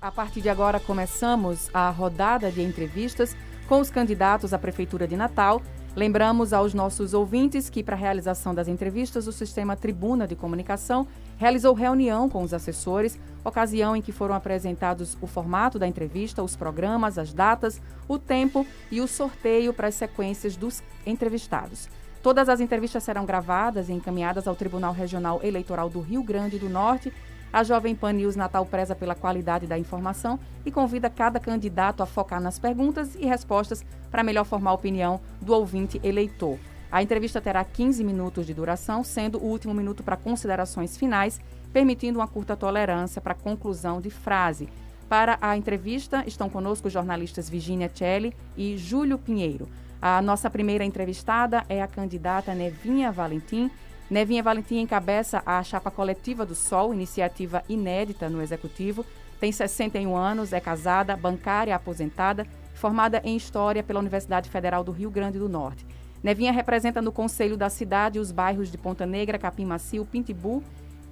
A partir de agora, começamos a rodada de entrevistas com os candidatos à Prefeitura de Natal. Lembramos aos nossos ouvintes que, para a realização das entrevistas, o Sistema Tribuna de Comunicação realizou reunião com os assessores, ocasião em que foram apresentados o formato da entrevista, os programas, as datas, o tempo e o sorteio para as sequências dos entrevistados. Todas as entrevistas serão gravadas e encaminhadas ao Tribunal Regional Eleitoral do Rio Grande do Norte. A Jovem Pan News Natal preza pela qualidade da informação e convida cada candidato a focar nas perguntas e respostas para melhor formar a opinião do ouvinte eleitor. A entrevista terá 15 minutos de duração, sendo o último minuto para considerações finais, permitindo uma curta tolerância para conclusão de frase. Para a entrevista estão conosco os jornalistas Virginia Celli e Júlio Pinheiro. A nossa primeira entrevistada é a candidata Nevinha Valentim. Nevinha Valentim encabeça a chapa coletiva do Sol, iniciativa inédita no Executivo. Tem 61 anos, é casada, bancária aposentada, formada em História pela Universidade Federal do Rio Grande do Norte. Nevinha representa no Conselho da Cidade os bairros de Ponta Negra, Capim Macio, Pintibu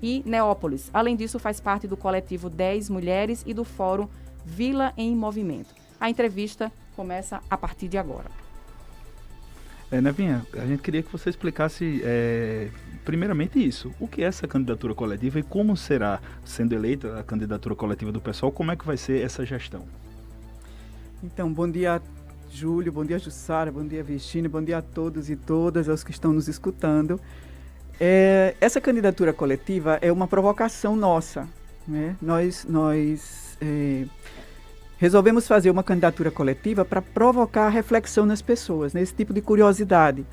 e Neópolis. Além disso, faz parte do coletivo 10 Mulheres e do Fórum Vila em Movimento. A entrevista começa a partir de agora. Nevinha, a gente queria que você explicasse, primeiramente isso, o que é essa candidatura coletiva e como será, sendo eleita a candidatura coletiva do PSOL, como é que vai ser essa gestão? Então, bom dia, Júlio, bom dia, Jussara, bom dia, Virginia, bom dia a todos e todas, aos que estão nos escutando. Essa candidatura coletiva é uma provocação nossa, né? Nós resolvemos fazer uma candidatura coletiva para provocar reflexão nas pessoas, né? Esse tipo de curiosidade.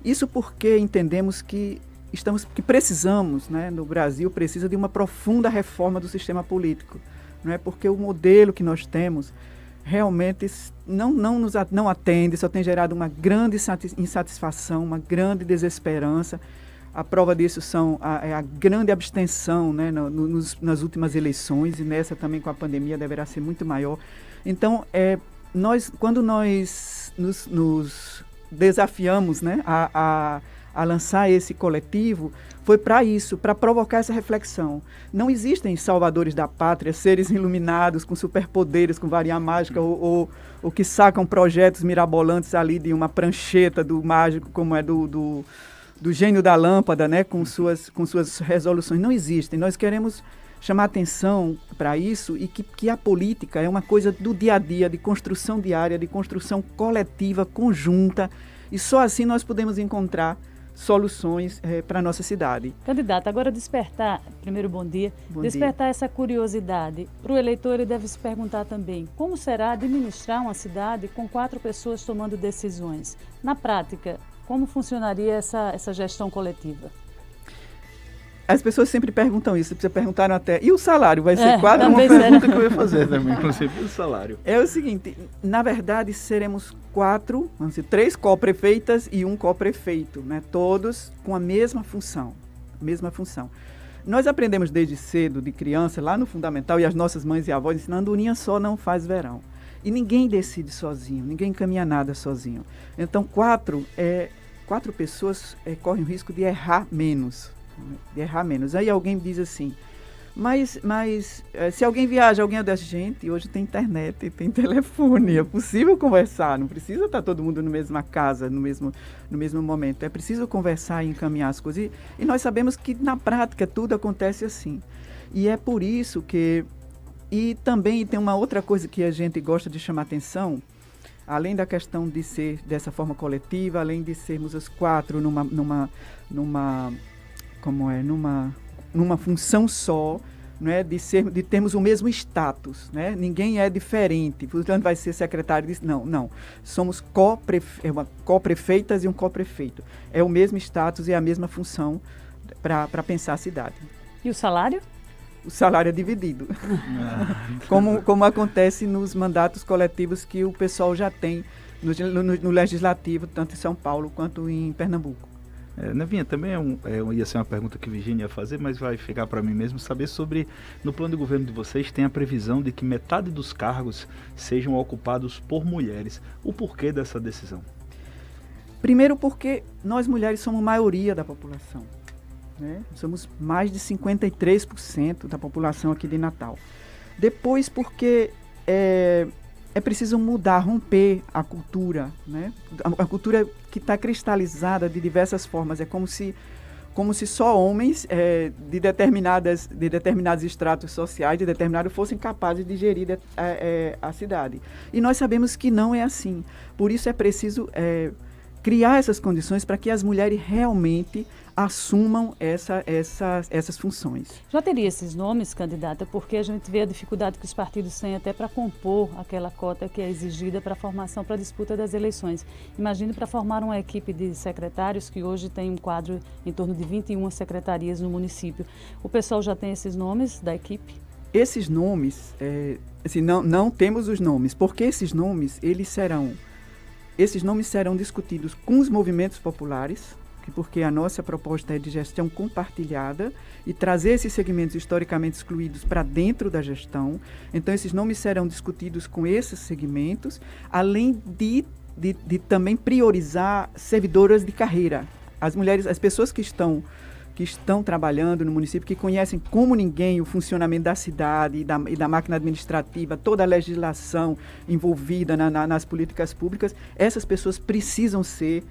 Isso porque entendemos que precisamos, né? No Brasil, precisa de uma profunda reforma do sistema político, né? Porque o modelo que nós temos realmente não atende, só tem gerado uma grande insatisfação, uma grande desesperança. A prova disso são a grande abstenção, né, nas últimas eleições, e nessa também com a pandemia deverá ser muito maior. Então, quando nós nos desafiamos, né, a lançar esse coletivo, foi para isso, para provocar essa reflexão. Não existem salvadores da pátria, seres iluminados com superpoderes, com varinha mágica, ou que sacam projetos mirabolantes ali de uma prancheta do mágico, como é do gênio da lâmpada, né, com suas resoluções. Não existem. Nós queremos chamar atenção para isso e que a política é uma coisa do dia a dia, de construção diária, de construção coletiva, conjunta, e só assim nós podemos encontrar soluções para a nossa cidade. Candidata, agora primeiro bom dia, despertar essa curiosidade. Para o eleitor, ele deve se perguntar também, como será administrar uma cidade com 4 pessoas tomando decisões? Na prática, como funcionaria essa gestão coletiva? As pessoas sempre perguntam isso, vocês perguntaram até, e o salário? Vai ser quadro? Uma pergunta que eu ia fazer também, inclusive, e o salário? É o seguinte, na verdade seremos 4, vamos dizer, 3 co-prefeitas e 1 co-prefeito, né? Todos com a mesma função. Nós aprendemos desde cedo, de criança, lá no fundamental, e as nossas mães e avós ensinando, uninha só não faz verão. E ninguém decide sozinho, ninguém caminha nada sozinho. Então, 4 pessoas correm o risco de errar menos. Aí alguém diz assim, mas se alguém viaja, alguém é da gente, hoje tem internet, tem telefone, é possível conversar, não precisa estar todo mundo na mesma casa, no mesmo momento, é preciso conversar e encaminhar as coisas. E nós sabemos que na prática tudo acontece assim. E é por isso que... E também tem uma outra coisa que a gente gosta de chamar atenção, além da questão de ser dessa forma coletiva, além de sermos os 4 numa função só, né, de termos o mesmo status, né? Ninguém é diferente, portanto vai ser secretário disso. Não. Somos co-prefeitas e um co-prefeito. É o mesmo status e a mesma função para pensar a cidade. E o salário? O salário é dividido, como acontece nos mandatos coletivos que o pessoal já tem no Legislativo, tanto em São Paulo quanto em Pernambuco. Nevinha, também ia ser uma pergunta que Virginia ia fazer, mas vai ficar para mim mesmo saber sobre, no plano de governo de vocês, tem a previsão de que metade dos cargos sejam ocupados por mulheres. O porquê dessa decisão? Primeiro porque nós mulheres somos maioria da população. né? Somos mais de 53% da população aqui de Natal. Depois, porque é preciso mudar, romper a cultura, né? A cultura que está cristalizada de diversas formas. É como se só homens de determinados estratos sociais, fossem capazes de gerir a cidade. E nós sabemos que não é assim. Por isso é preciso criar essas condições para que as mulheres realmente assumam essas funções. Já teria esses nomes, candidata, porque a gente vê a dificuldade que os partidos têm até para compor aquela cota que é exigida para a formação, para a disputa das eleições. Imagine para formar uma equipe de secretários, que hoje tem um quadro em torno de 21 secretarias no município. O pessoal já tem esses nomes da equipe? Esses nomes, assim, não temos os nomes, porque esses nomes serão discutidos com os movimentos populares, porque a nossa proposta é de gestão compartilhada e trazer esses segmentos historicamente excluídos para dentro da gestão. Então, esses nomes serão discutidos com esses segmentos, além de também priorizar servidoras de carreira. As mulheres, as pessoas que estão trabalhando no município, que conhecem como ninguém o funcionamento da cidade e da máquina administrativa, toda a legislação envolvida nas políticas públicas, essas pessoas precisam ser,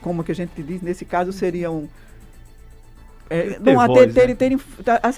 como que a gente diz, nesse caso seriam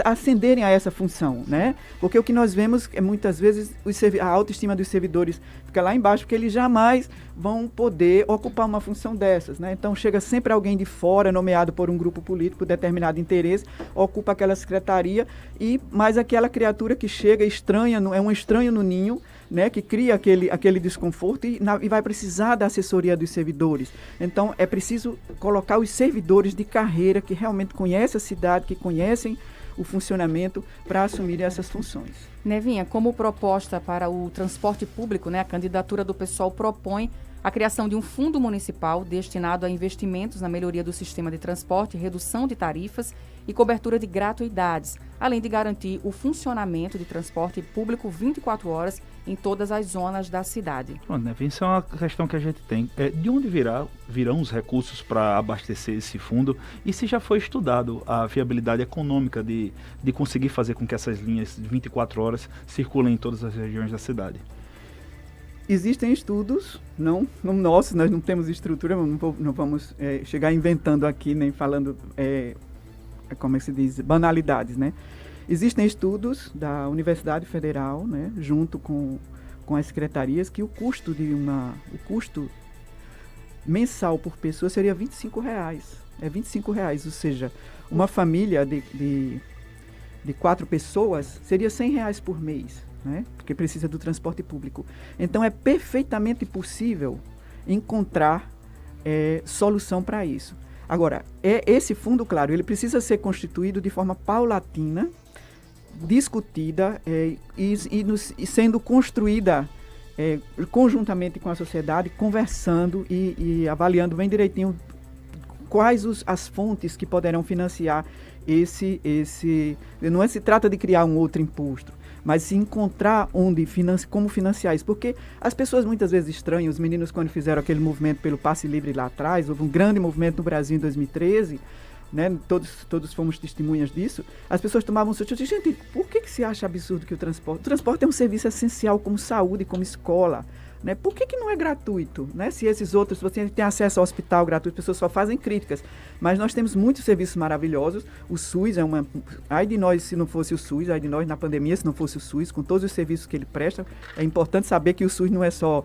ascenderem a essa função, né? Porque o que nós vemos é muitas vezes a autoestima dos servidores fica lá embaixo, porque eles jamais vão poder ocupar uma função dessas, né? Então chega sempre alguém de fora, nomeado por um grupo político, por determinado interesse, ocupa aquela secretaria e mais aquela criatura que chega estranha, é um estranho no ninho, né, que cria aquele desconforto e vai precisar da assessoria dos servidores. Então, é preciso colocar os servidores de carreira que realmente conhecem a cidade, que conhecem o funcionamento para assumirem essas funções. Nevinha, como proposta para o transporte público, né, a candidatura do PSOL propõe a criação de um fundo municipal destinado a investimentos na melhoria do sistema de transporte, redução de tarifas e cobertura de gratuidades, além de garantir o funcionamento de transporte público 24 horas em todas as zonas da cidade. Bom, né, isso é uma questão que a gente tem. De onde virão os recursos para abastecer esse fundo e se já foi estudado a viabilidade econômica de conseguir fazer com que essas linhas de 24 horas circulem em todas as regiões da cidade? Existem estudos, não nossos, nós não temos estrutura, não vamos chegar inventando aqui, nem falando, como é que se diz, banalidades, né? Existem estudos da Universidade Federal, né, junto com as secretarias, que o custo mensal por pessoa seria R$25. É R$25, ou seja, uma família de 4 pessoas seria R$100 por mês, né? Porque precisa do transporte público. Então, é perfeitamente possível encontrar solução para isso. Agora, esse fundo, claro, ele precisa ser constituído de forma paulatina, discutida e sendo construída conjuntamente com a sociedade, conversando e avaliando bem direitinho quais as fontes que poderão financiar esse. Não se trata de criar um outro imposto, mas se encontrar como financiar isso. Porque as pessoas muitas vezes estranham, os meninos quando fizeram aquele movimento pelo passe livre lá atrás, houve um grande movimento no Brasil em 2013, né, todos fomos testemunhas disso, as pessoas tomavam o susto. Gente, por que se acha absurdo que o transporte é um serviço essencial como saúde, como escola, né? Por que não é gratuito, né? Se esses outros, você tem acesso ao hospital gratuito, as pessoas só fazem críticas, mas nós temos muitos serviços maravilhosos. O SUS ai de nós se não fosse o SUS, ai de nós na pandemia se não fosse o SUS, com todos os serviços que ele presta. É importante saber que o SUS não é só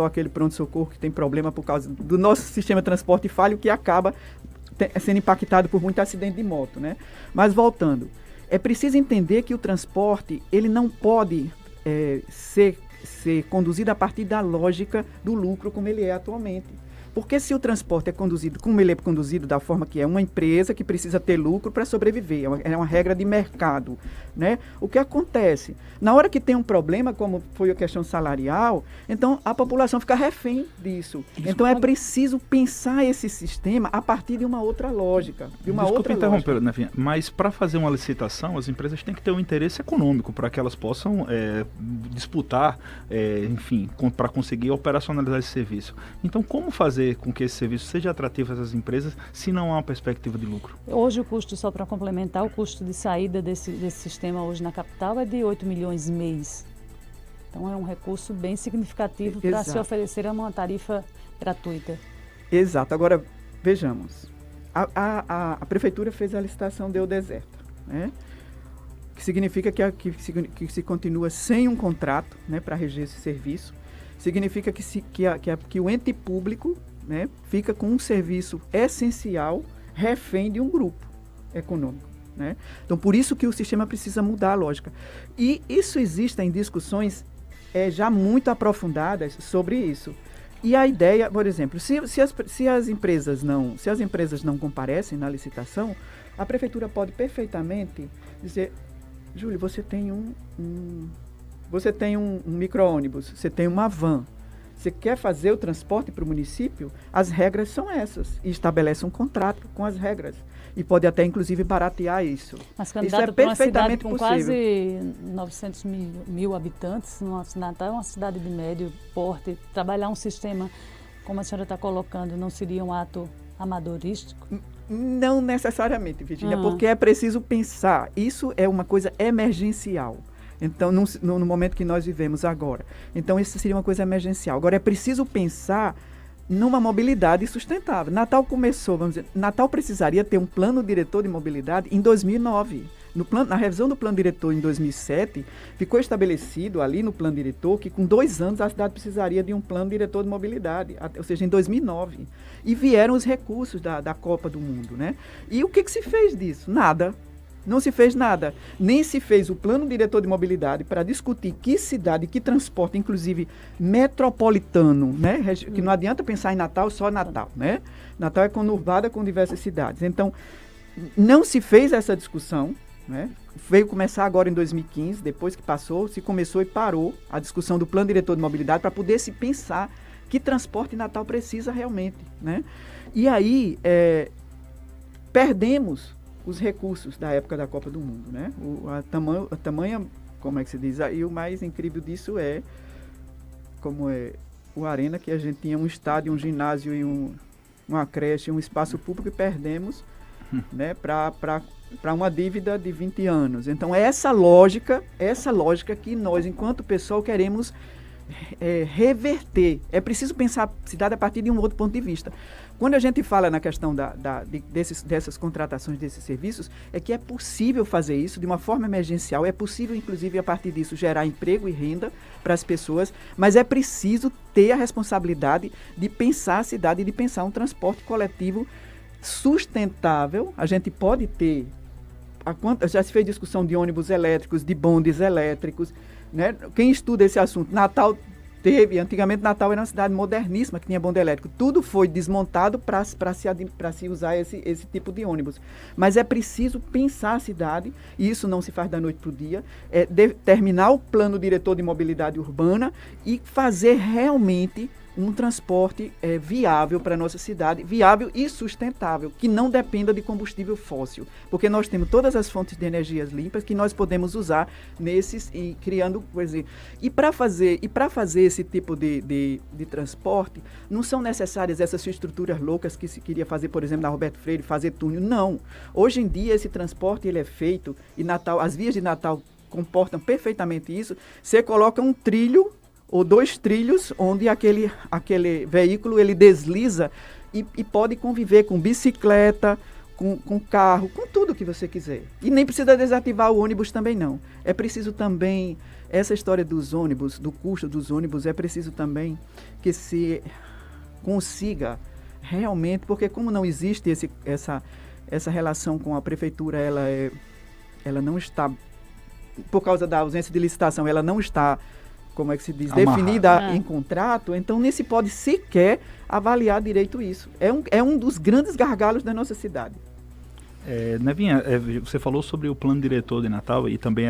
aquele pronto-socorro que tem problema por causa do nosso sistema de transporte falho, que acaba sendo impactado por muito acidente de moto, né? Mas voltando, é preciso entender que o transporte ele não pode ser conduzido a partir da lógica do lucro como ele é atualmente. Porque se o transporte é conduzido como ele é conduzido, da forma que é uma empresa que precisa ter lucro para sobreviver, é uma regra de mercado, né? O que acontece? Na hora que tem um problema, como foi a questão salarial, então a população fica refém disso. Então é preciso pensar esse sistema a partir de uma outra lógica. Desculpa interromper, Nevinha, mas para fazer uma licitação, as empresas têm que ter um interesse econômico para que elas possam disputar, enfim, para conseguir operacionalizar esse serviço. Então, como fazer fazer com que esse serviço seja atrativo às empresas se não há uma perspectiva de lucro? Hoje o custo, só para complementar, o custo de saída desse sistema hoje na capital é de 8 milhões mês. Então é um recurso bem significativo para se oferecer uma tarifa gratuita. Exato. Agora, vejamos. A prefeitura fez a licitação, deu deserto, né? Que significa que se continua sem um contrato, né, para reger esse serviço. Significa que o ente público, né, fica com um serviço essencial, refém de um grupo econômico, né? Então, por isso que o sistema precisa mudar a lógica. E isso existem discussões já muito aprofundadas sobre isso. E a ideia, por exemplo, se as empresas não comparecem na licitação, a prefeitura pode perfeitamente dizer: Júlio, você tem um micro-ônibus, você tem uma van, você quer fazer o transporte para o município? As regras são essas. E estabelece um contrato com as regras. E pode até, inclusive, baratear isso. Mas, candidato, para uma cidade com quase 900 mil habitantes, Natal é uma cidade de médio porte, trabalhar um sistema, como a senhora está colocando, não seria um ato amadorístico? Não necessariamente, Virginia, porque é preciso pensar. Isso é uma coisa emergencial. Então, no momento que nós vivemos agora. Então, isso seria uma coisa emergencial. Agora, é preciso pensar numa mobilidade sustentável. Natal começou, Natal precisaria ter um plano diretor de mobilidade em 2009. Na revisão do plano diretor em 2007, ficou estabelecido ali no plano diretor que com 2 anos a cidade precisaria de um plano diretor de mobilidade, ou seja, em 2009. E vieram os recursos da Copa do Mundo, né? E o que se fez disso? Nada. Não se fez nada. Nem se fez o plano diretor de mobilidade para discutir que cidade, que transporte, inclusive metropolitano, né? Que não adianta pensar em Natal, só Natal, né? Natal é conurbada com diversas cidades. Então, não se fez essa discussão, né? Veio começar agora em 2015, depois que passou, se começou e parou a discussão do plano diretor de mobilidade para poder se pensar que transporte Natal precisa realmente, né? E aí, perdemos os recursos da época da Copa do Mundo, né? A tamanha, como é que se diz? E o mais incrível disso é como é o Arena, que a gente tinha um estádio, um ginásio e uma creche, um espaço público, e perdemos, né, para uma dívida de 20 anos. Então, é essa lógica que nós, enquanto pessoal, queremos reverter. É preciso pensar a cidade a partir de um outro ponto de vista. Quando a gente fala na questão dessas contratações desses serviços, é que é possível fazer isso de uma forma emergencial, é possível, inclusive, a partir disso, gerar emprego e renda para as pessoas, mas é preciso ter a responsabilidade de pensar a cidade e de pensar um transporte coletivo sustentável. A gente pode ter, já se fez discussão de ônibus elétricos, de bondes elétricos, né? Quem estuda esse assunto, antigamente Natal era uma cidade moderníssima que tinha bonde elétrico. Tudo foi desmontado para se usar esse tipo de ônibus. Mas é preciso pensar a cidade, e isso não se faz da noite para o dia, terminar o plano diretor de mobilidade urbana e fazer realmente um transporte viável para a nossa cidade, viável e sustentável, que não dependa de combustível fóssil, porque nós temos todas as fontes de energias limpas que nós podemos usar e criando coisas. E para fazer esse tipo de transporte, não são necessárias essas estruturas loucas que se queria fazer, por exemplo, na Roberto Freire, fazer túnel. Não. Hoje em dia, esse transporte ele é feito, e as vias de Natal comportam perfeitamente isso. Você coloca um trilho ou 2 trilhos, onde aquele veículo ele desliza e pode conviver com bicicleta, com carro, com tudo que você quiser. E nem precisa desativar o ônibus também, não. É preciso também, essa história dos ônibus, do custo dos ônibus, é preciso também que se consiga realmente, porque como não existe essa relação com a prefeitura, ela não está, por causa da ausência de licitação, ela não está, como é que se diz, definida em contrato, então nem se pode sequer avaliar direito isso. É um dos grandes gargalos da nossa cidade. Nevinha, você falou sobre o plano diretor de Natal e também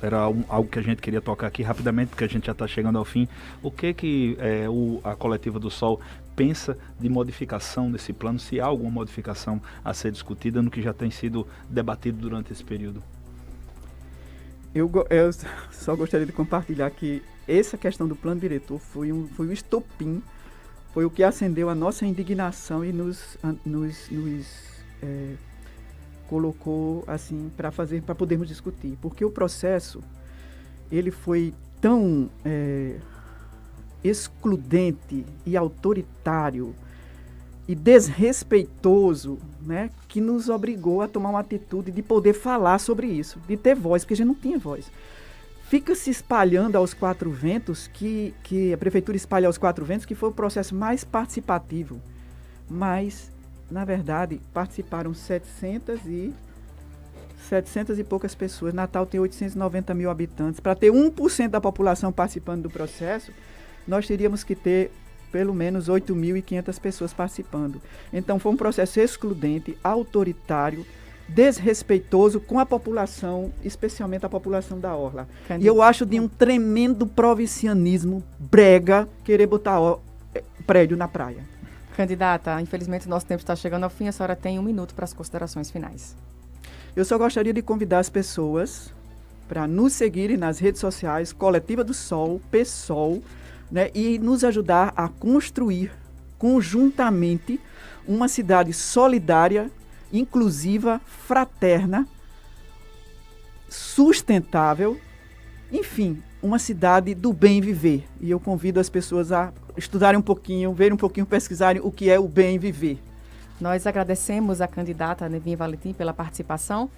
era algo que a gente queria tocar aqui rapidamente, porque a gente já está chegando ao fim. O que a Coletiva do Sol pensa de modificação desse plano, se há alguma modificação a ser discutida no que já tem sido debatido durante esse período? Eu só gostaria de compartilhar que essa questão do plano diretor foi um estopim foi o que acendeu a nossa indignação e nos colocou assim para podermos discutir, porque o processo ele foi tão excludente e autoritário e desrespeitoso, né, que nos obrigou a tomar uma atitude de poder falar sobre isso, de ter voz, porque a gente não tinha voz. Fica se espalhando aos quatro ventos, que a prefeitura espalha aos quatro ventos, que foi o processo mais participativo. Mas, na verdade, participaram 700 e poucas pessoas. Natal tem 890 mil habitantes. Para ter 1% da população participando do processo, nós teríamos que ter pelo menos 8.500 pessoas participando. Então, foi um processo excludente, autoritário, desrespeitoso com a população, especialmente a população da Orla. E eu acho de um tremendo provincianismo brega querer botar prédio na praia. Candidata, infelizmente o nosso tempo está chegando ao fim, a senhora tem 1 minuto para as considerações finais. Eu só gostaria de convidar as pessoas para nos seguirem nas redes sociais, Coletiva do Sol, PSOL, né, e nos ajudar a construir conjuntamente uma cidade solidária, inclusiva, fraterna, sustentável, enfim, uma cidade do bem viver. E eu convido as pessoas a estudarem um pouquinho, verem um pouquinho, pesquisarem o que é o bem viver. Nós agradecemos a candidata Nevinha Valentim pela participação.